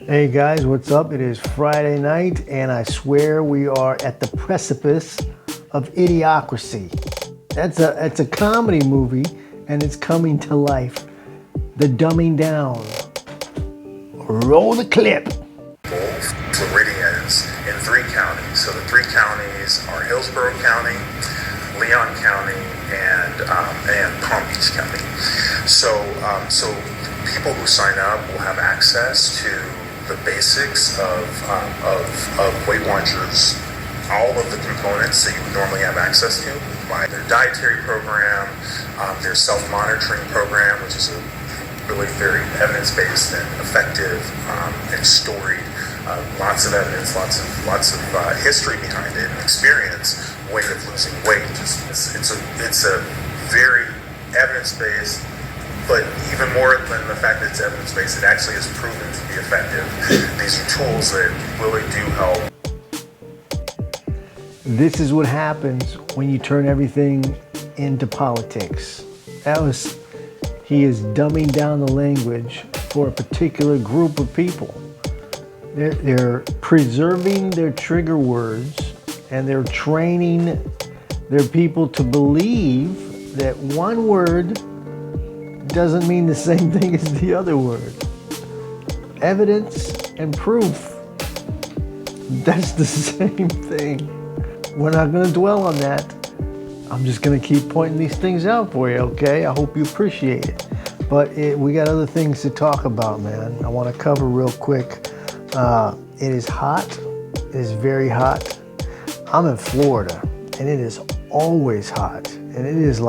Hey guys, what's up? It is Friday night, and I swear we are at the precipice of Idiocracy. It's a comedy movie, and it's coming to life. The Dumbing Down. Roll the clip. Floridians in 3 counties. So the 3 counties are Hillsborough County, Leon County, and Palm Beach County. So people who sign up will have access to the basics of Weight Watchers, all of the components that you would normally have access to, by their dietary program, their self-monitoring program, which is a really very evidence-based and effective and storied, lots of evidence, lots of history behind it, and experience, way of losing weight. It's a very evidence-based. But even more than the fact that it's evidence-based, it actually is proven to be effective. These are tools that really do help. This is what happens when you turn everything into politics. He is dumbing down the language for a particular group of people. They're preserving their trigger words, and they're training their people to believe that one word doesn't mean the same thing as the other word. Evidence and proof, that's the same thing. We're not going to dwell on that. I'm just going to keep pointing these things out for you, okay? I hope you appreciate it. But we got other things to talk about, man. I want to cover real quick. It is hot. It is very hot. I'm in Florida, and it is always hot. And it is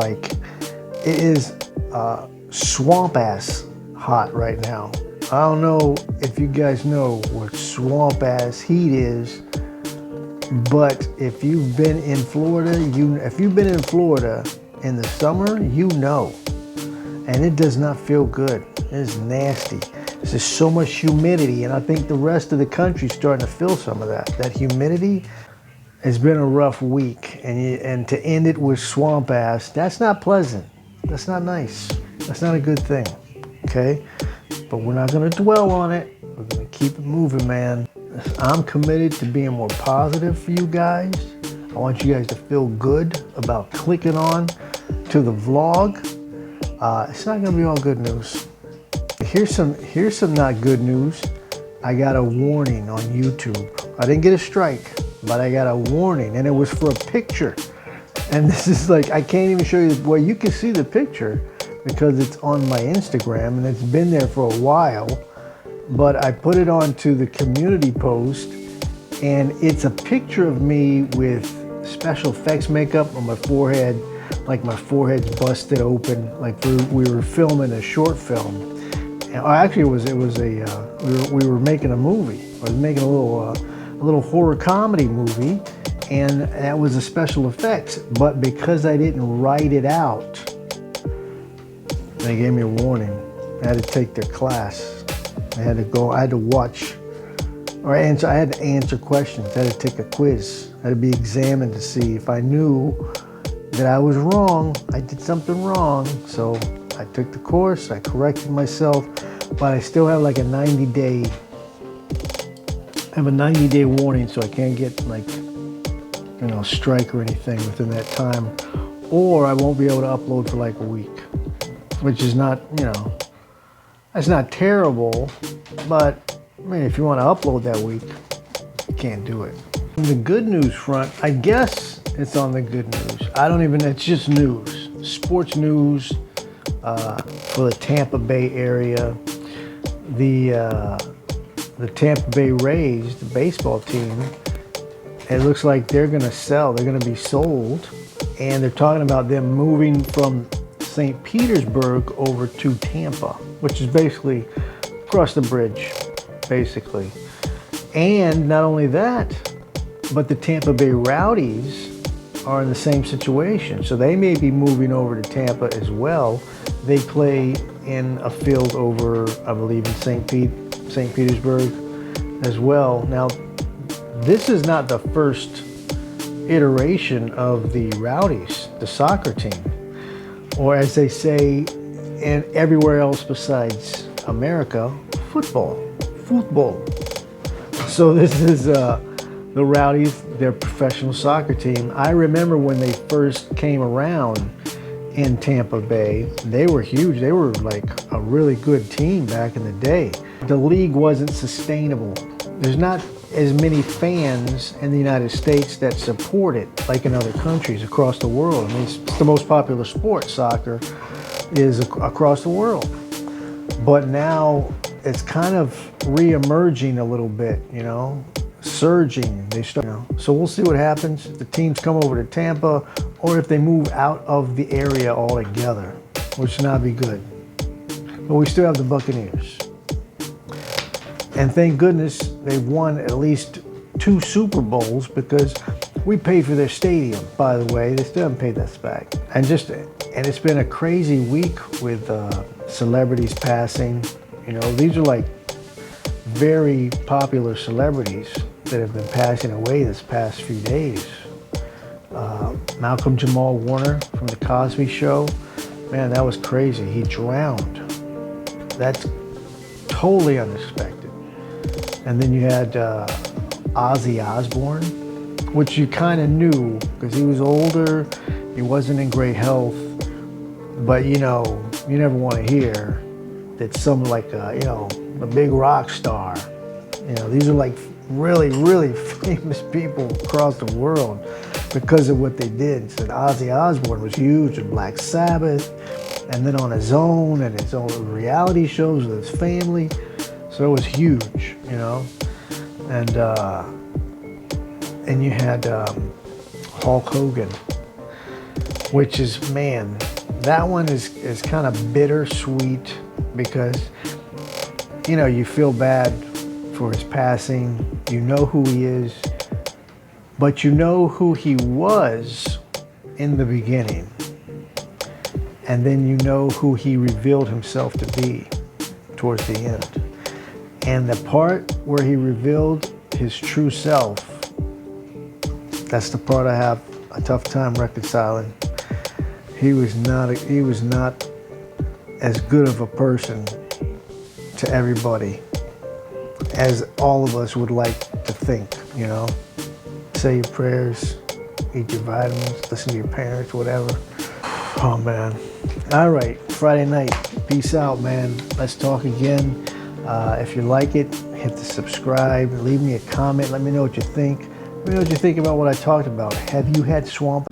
swamp ass hot right now. I don't know if you guys know what swamp ass heat is, but if you've been in Florida, if you've been in Florida in the summer, you know. And it does not feel good. It is nasty. There's just so much humidity, and I think the rest of the country's starting to feel some of that. That humidity has been a rough week, and to end it with swamp ass, that's not pleasant. That's not nice. That's not a good thing, okay? But we're not going to dwell on it. We're going to keep it moving, man. I'm committed to being more positive for you guys. I want you guys to feel good about clicking on to the vlog. It's not going to be all good news. Here's some not good news. I got a warning on YouTube. I didn't get a strike, but I got a warning, and it was for a picture. And this is like, I can't even show you. Well, you can see the picture because it's on my Instagram, and it's been there for a while. But I put it onto the community post, and it's a picture of me with special effects makeup on my forehead, like my forehead's busted open, like we were filming a short film. Actually, we were making a movie. I was making a little horror comedy movie, and that was a special effects. But because I didn't write it out, they gave me a warning. I had to take their class. I had to watch, or answer. I had to answer questions. I had to take a quiz. I had to be examined to see if I knew that I was wrong. I did something wrong. So I took the course. I corrected myself, but I still have like a 90-day. I have a 90-day warning, so I can't get strike or anything within that time, or I won't be able to upload for like a week. Which is not, that's not terrible, but I mean, if you want to upload that week, you can't do it. On the good news front, I guess it's on the good news. It's just news. Sports news for the Tampa Bay area. The Tampa Bay Rays, the baseball team, it looks like they're going to be sold, and they're talking about them moving from St. Petersburg over to Tampa, which is basically across the bridge, basically. And not only that, but the Tampa Bay Rowdies are in the same situation. So they may be moving over to Tampa as well. They play in a field over, I believe, in St. Petersburg as well. Now, this is not the first iteration of the Rowdies, the soccer team. Or as they say, and everywhere else besides America, football. football. So this is the Rowdies, their professional soccer team. I remember when they first came around in Tampa Bay, they were huge. They were like a really good team back in the day. The league wasn't sustainable. There's not as many fans in the United States that support it like in other countries across the world. I mean, it's the most popular sport, soccer, is across the world. But now it's kind of re-emerging a little bit, you know, surging. They start, you know. So we'll see what happens if the teams come over to Tampa or if they move out of the area altogether, which would not be good. But we still have the Buccaneers. And thank goodness they've won at least 2 Super Bowls because we paid for their stadium, by the way. They still haven't paid us back. And it's been a crazy week with celebrities passing. You know, these are like very popular celebrities that have been passing away this past few days. Malcolm Jamal Warner from The Cosby Show. Man, that was crazy. He drowned. That's totally unexpected. And then you had Ozzy Osbourne, which you kind of knew because he was older, he wasn't in great health, but you know, you never want to hear that someone like, you know, a big rock star, you know, these are like really, really famous people across the world because of what they did. So Ozzy Osbourne was huge with Black Sabbath, and then on his own and his own reality shows with his family. So it was huge, you know, and you had Hulk Hogan, which is, man, that one is kind of bittersweet because, you know, you feel bad for his passing. You know who he is, but you know who he was in the beginning, and then you know who he revealed himself to be towards the end. And the part where he revealed his true self, that's the part I have a tough time reconciling. He was not as good of a person to everybody as all of us would like to think, you know. Say your prayers, eat your vitamins, listen to your parents, whatever. Oh man. All right, Friday night. Peace out, man. Let's talk again. If you like it, hit the subscribe, leave me a comment, let me know what you think. Let me know what you think about what I talked about. Have you had swamp?